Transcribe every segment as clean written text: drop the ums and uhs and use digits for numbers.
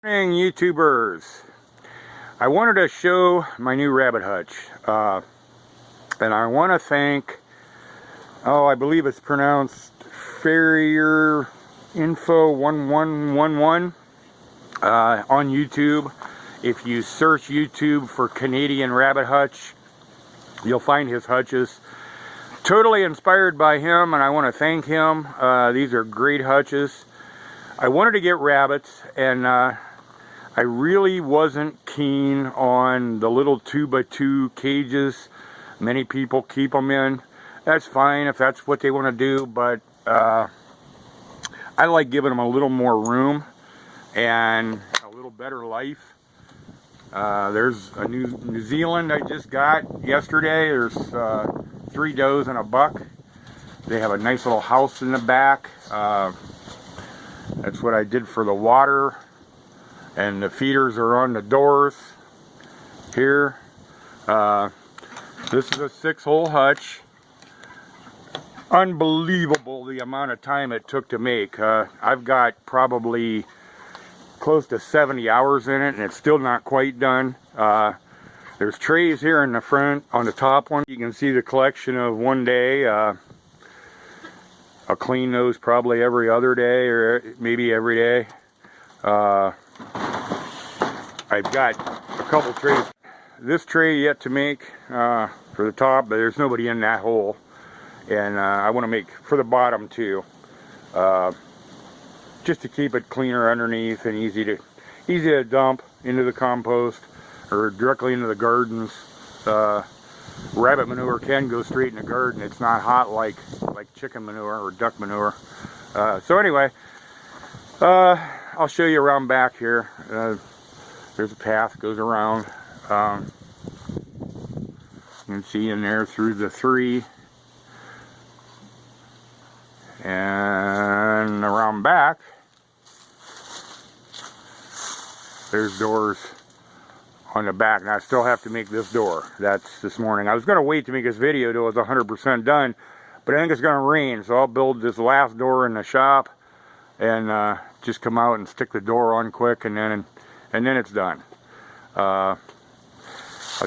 Morning, YouTubers. I wanted to show my new rabbit hutch, and I want to thank, I believe it's pronounced Farrier Info 1111 on YouTube. If you search YouTube for Canadian Rabbit Hutch, you'll find his hutches. Totally inspired by him, and I want to thank him. These are great hutches. I wanted to get rabbits, and I really wasn't keen on the little 2x2 cages. Many people keep them in. That's fine if that's what they want to do, but I like giving them a little more room and a little better life. There's a New Zealand I just got yesterday. There's 3 does and a buck. They have a nice little house in the back. That's what I did for the water. And the feeders are on the doors here. This is a 6-hole hutch. Unbelievable the amount of time it took to make. I've got probably close to 70 hours in it, and it's still not quite done. There's trays here in the front. On the top one, you can see the collection of one day. I'll clean those probably every other day, or maybe every day. I've got a couple trays. This tray yet to make for the top, but there's nobody in that hole. And I want to make for the bottom too, just to keep it cleaner underneath and easy to dump into the compost or directly into the gardens. Rabbit manure can go straight in the garden. It's not hot like chicken manure or duck manure. So anyway, I'll show you around back here. There's a path goes around. You can see in there through the 3. And around back, there's doors on the back. Now I still have to make this door. That's this morning. I was going to wait to make this video till it was 100% done, but I think it's going to rain, so I'll build this last door in the shop and just come out and stick the door on quick, and then it's done. I'll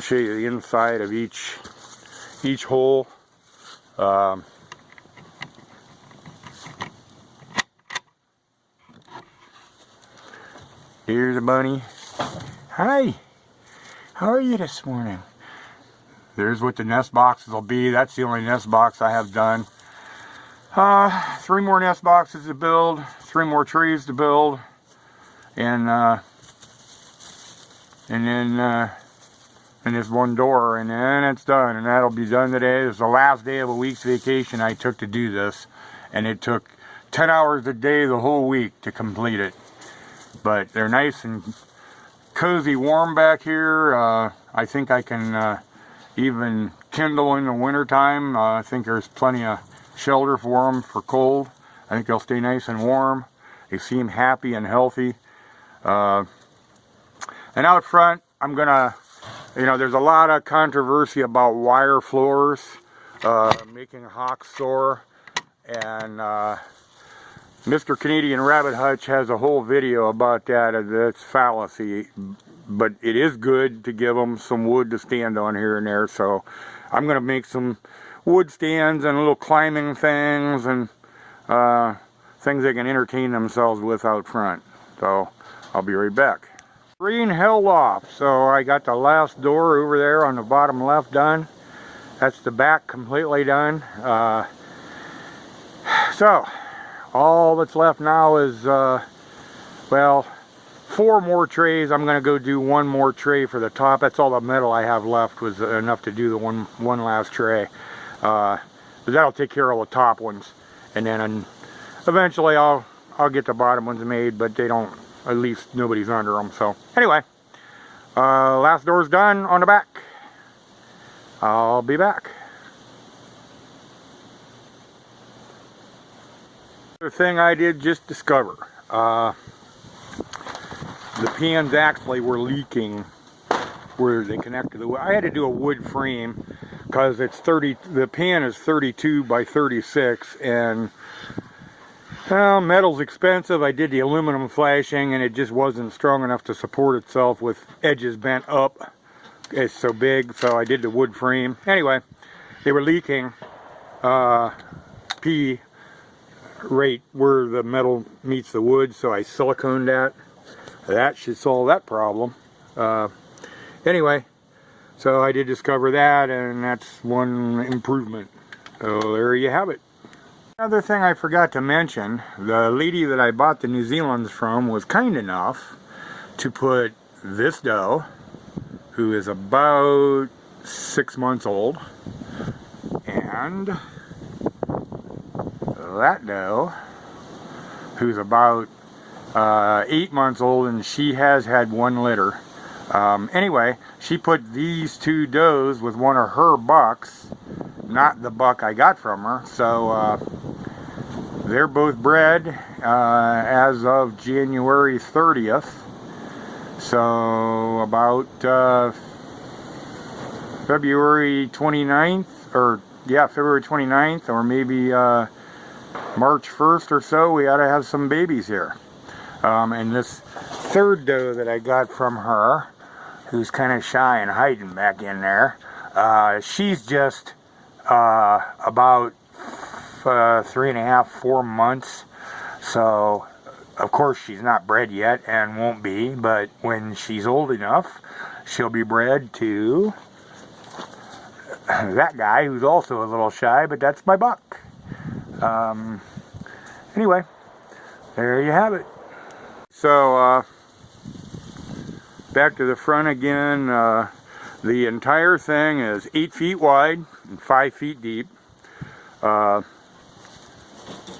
show you the inside of each hole. Here's a bunny. Hi, how are you this morning? There's what the nest boxes will be. That's the only nest box I have done. 3 more nest boxes to build, 3 more trees to build, and then there's 1 door, and then it's done, and that'll be done today. It's the last day of a week's vacation I took to do this, and it took 10 hours a day the whole week to complete it. But they're nice and cozy warm back here. I think I can even kindle in the winter time. I think there's plenty of shelter for them for cold. I think they'll stay nice and warm. They seem happy and healthy. And out front, I'm gonna, there's a lot of controversy about wire floors making hawks sore, and Mr. Canadian Rabbit Hutch has a whole video about that. It's fallacy, but it is good to give them some wood to stand on here and there. So I'm gonna make some wood stands and little climbing things and things they can entertain themselves with out front. So I'll be right back. Rain held off, so I got the last door over there on the bottom left done. That's the back completely done. So all that's left now is, well, 4 more trays. I'm going to go do 1 more tray for the top. That's all the metal I have left was enough to do the one last tray. But that'll take care of all the top ones. And then eventually I'll get the bottom ones made, but they don't, at least nobody's under them. So anyway, last door's done on the back. I'll be back. The thing I did just discover, the pans actually were leaking where they connect to the wood. I had to do a wood frame because it's the pan is 32 by 36, and Well, metal's expensive. I did the aluminum flashing and it just wasn't strong enough to support itself with edges bent up. It's so big, so I did the wood frame. Anyway, they were leaking P right where the metal meets the wood, so I siliconed that. That should solve that problem. Anyway, so I did discover that, and that's one improvement. So there you have it. Another thing I forgot to mention, the lady that I bought the New Zealands from was kind enough to put this doe, who is about 6 months old, and that doe, who's about 8 months old, and she has had 1 litter. Anyway, she put these 2 does with one of her bucks, not the buck I got from her, so they're both bred as of January 30th, so about February 29th, or yeah, February 29th, or maybe March 1st or so, we ought to have some babies here. And this 3rd doe that I got from her, who's kind of shy and hiding back in there, she's just about 3.5, 4 months. So, of course, she's not bred yet and won't be, but when she's old enough, she'll be bred to that guy who's also a little shy, but that's my buck. Anyway, there you have it. So, back to the front again. The entire thing is 8 feet wide and 5 feet deep.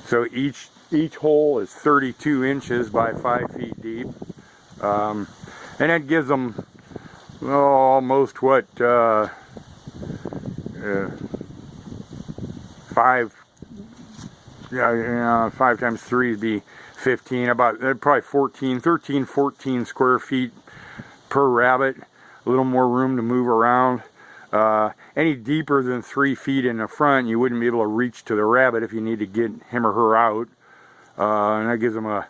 So each hole is 32 inches by 5 feet deep. And that gives them almost what, 5 times 3 would be 15, about probably 13, 14 square feet per rabbit. A little more room to move around. Any deeper than 3 feet in the front, you wouldn't be able to reach to the rabbit if you need to get him or her out. And that gives them a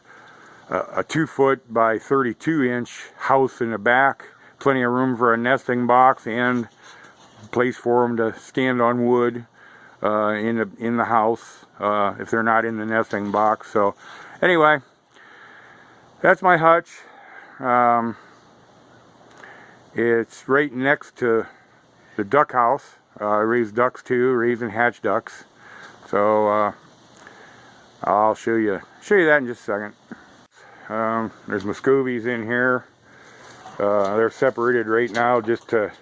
2 foot by 32 inch house in the back. Plenty of room for a nesting box and place for them to stand on wood in the house if they're not in the nesting box. So anyway, that's my hutch. It's right next to the duck house. I raise ducks too, raise and hatch ducks. So I'll show you that in just a second. There's Muscovies in here. They're separated right now just to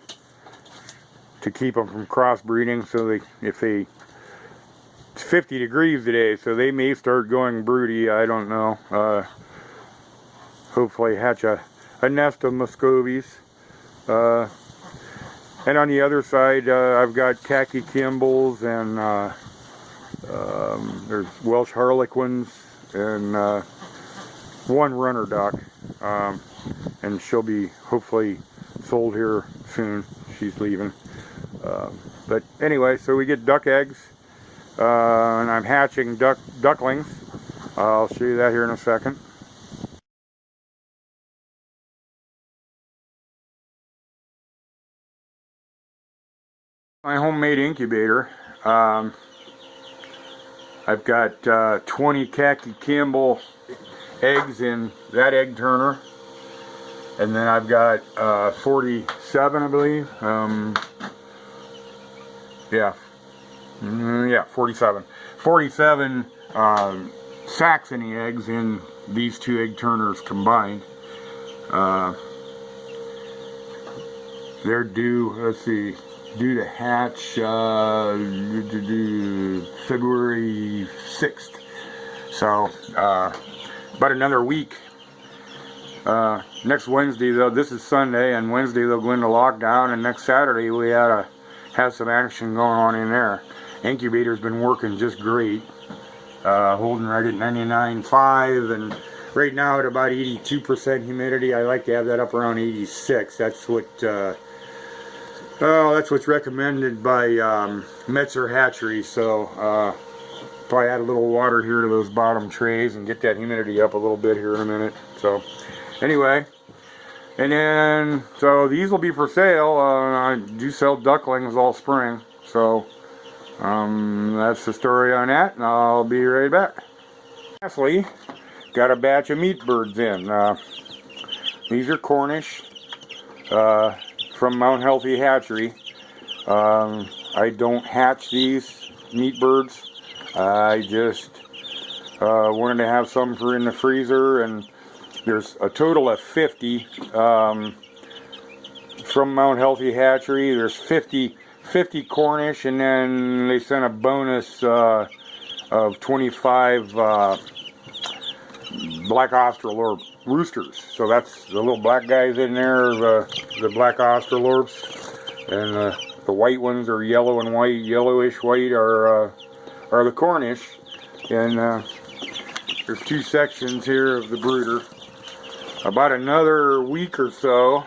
keep them from crossbreeding. So it's 50 degrees today, so they may start going broody. I don't know. Hopefully hatch a nest of Muscovies. And on the other side, I've got khaki Campbells, and there's Welsh Harlequins, and one runner duck. And she'll be hopefully sold here soon. She's leaving. But anyway, so we get duck eggs, and I'm hatching ducklings. I'll show you that here in a second. My homemade incubator. I've got 20 khaki Campbell eggs in that egg turner, and then I've got 47, I believe. Yeah, 47 Saxony eggs in these 2 egg turners combined. They're due, let's see, due to hatch February 6th. So about another week. Next Wednesday, though, this is Sunday, and Wednesday they'll go into lockdown, and next Saturday we ought to have some action going on in there. Incubator's been working just great, holding right at 99.5, and right now at about 82% humidity. I like to have that up around 86. That's what that's what's recommended by Metzer Hatchery. So probably add a little water here to those bottom trays and get that humidity up a little bit here in a minute. So anyway, and then so these will be for sale. I do sell ducklings all spring, so that's the story on that, and I'll be right back. Lastly, got a batch of meat birds in. These are Cornish from Mount Healthy Hatchery. I don't hatch these meat birds. I just wanted to have some for in the freezer, and there's a total of 50 from Mount Healthy Hatchery. There's 50 Cornish, and then they sent a bonus of 25 black Australorp roosters. So that's the little black guys in there, the black Australorps, and the white ones are yellow and white. Yellowish white are the Cornish, and there's 2 sections here of the brooder. About another week or so,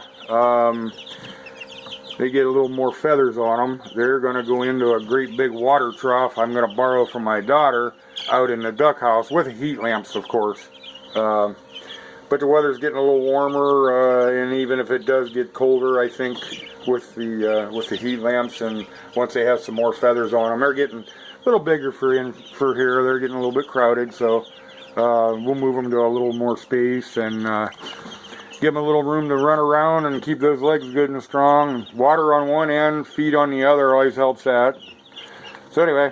they get a little more feathers on them. They're going to go into a great big water trough I'm going to borrow from my daughter out in the duck house, with heat lamps, of course. But the weather's getting a little warmer, and even if it does get colder, I think with the heat lamps, and once they have some more feathers on them, they're getting a little bigger for here. They're getting a little bit crowded, so we'll move them to a little more space and give them a little room to run around and keep those legs good and strong. Water on one end, feed on the other always helps that. So anyway,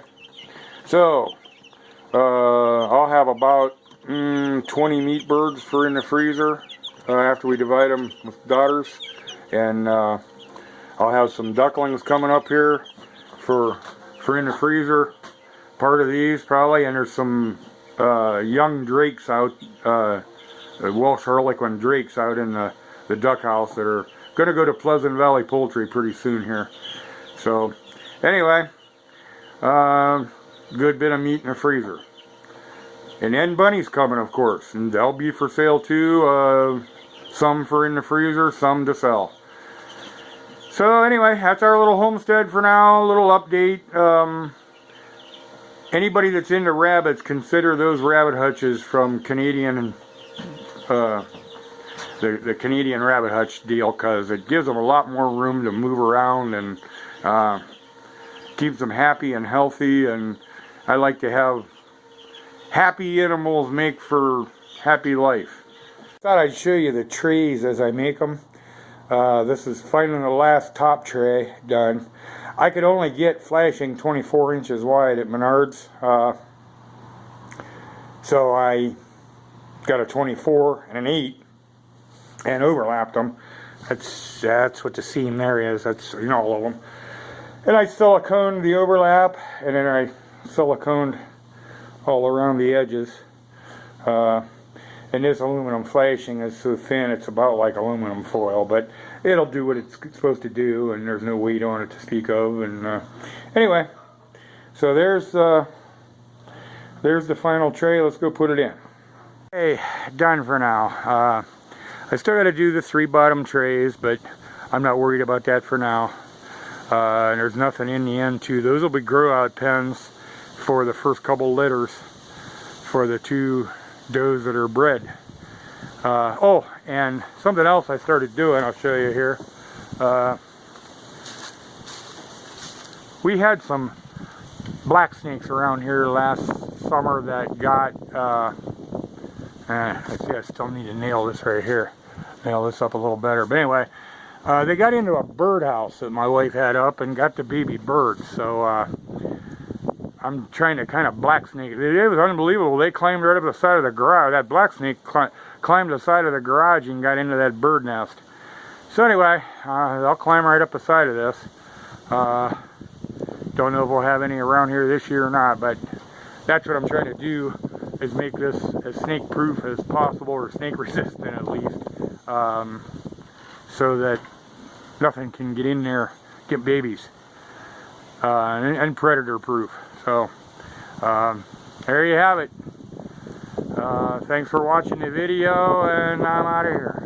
I'll have about 20 meat birds for in the freezer after we divide them with daughters, and I'll have some ducklings coming up here for in the freezer, part of these probably, and there's some young drakes out, Welsh Harlequin drakes out in the duck house that are going to go to Pleasant Valley Poultry pretty soon here. So anyway, good bit of meat in the freezer. And then bunnies coming, of course, and they'll be for sale too. Some for in the freezer, some to sell. So anyway, that's our little homestead for now, a little update. Anybody that's into rabbits, consider those rabbit hutches from Canadian, the Canadian Rabbit Hutch deal, because it gives them a lot more room to move around and keeps them happy and healthy. And I like to have happy animals make for happy life. Thought I'd show you the trays as I make them. This is finally the last top tray done. I could only get flashing 24 inches wide at Menards, so I got a 24 and an 8 and overlapped them. That's what the seam there is. That's, you know, all of them. And I siliconed the overlap, and then I siliconed all around the edges. And this aluminum flashing is so thin, it's about like aluminum foil, but it'll do what it's supposed to do, and there's no weight on it to speak of. And anyway, so there's the final tray. Let's go put it in. Okay, done for now. I still got to do the 3 bottom trays, but I'm not worried about that for now. And there's nothing in the end too. Those will be grow out pens for the first couple litters for the 2 does that are bred. Oh, and something else I started doing, I'll show you here. We had some black snakes around here last summer that got, I see I still need to nail this right here. Nail this up a little better. But anyway, they got into a birdhouse that my wife had up and got the baby birds. So I'm trying to kind of black snake. It was unbelievable. They climbed right up the side of the garage. That black snake climbed the side of the garage and got into that bird nest. So anyway, they'll climb right up the side of this. Don't know if we'll have any around here this year or not, but that's what I'm trying to do, is make this as snake proof as possible, or snake resistant at least, so that nothing can get in there, get babies, and predator proof. So there you have it. Thanks for watching the video, and I'm out of here.